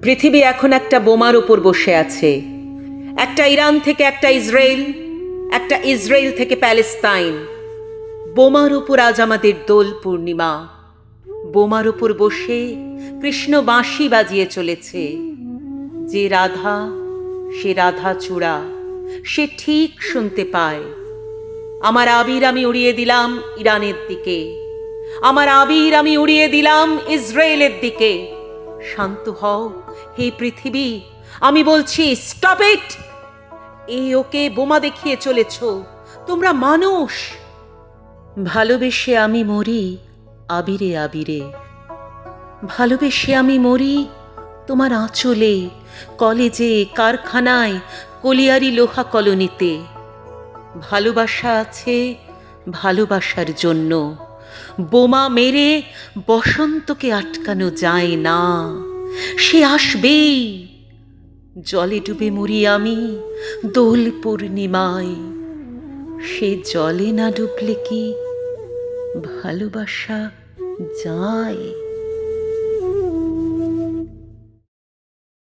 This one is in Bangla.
পৃথিবী এখন একটা বোমার উপর বসে আছে। একটা ইরান থেকে একটা ইসরায়েল, একটা ইসরায়েল থেকে প্যালেস্তাইন। বোমার উপর আজ আমাদের দোল পূর্ণিমা। বোমার উপর বসে কৃষ্ণ বাঁশি বাজিয়ে চলেছে। যে রাধা, সে রাধা চূড়া, সে ঠিক শুনতে পায়। আমার আবির আমি উড়িয়ে দিলাম ইরানের দিকে, আমার আবির আমি উড়িয়ে দিলাম ইসরায়েলের দিকে। শান্ত হও হে পৃথিবী, আমি বলছি স্টপ ইট। ওকে বোমা দেখিয়ে চলেছ, তোমরা মানুষ। ভালোবেসে আমি মরি আবিরে আবিরে, ভালোবেসে আমি মরি তোমার আঁচলে, কলেজে, কারখানায়, কলিয়ারি লোহা কলোনিতে। ভালোবাসা আছে ভালোবাসার জন্য। বোমা মেরে বসন্তকে আটকানো যায় না, সে আসবেই। জলে ডুবে মরি আমি দোল পূর্ণিমায়। সে জলে না ডুবলে কি ভালোবাসা যায়?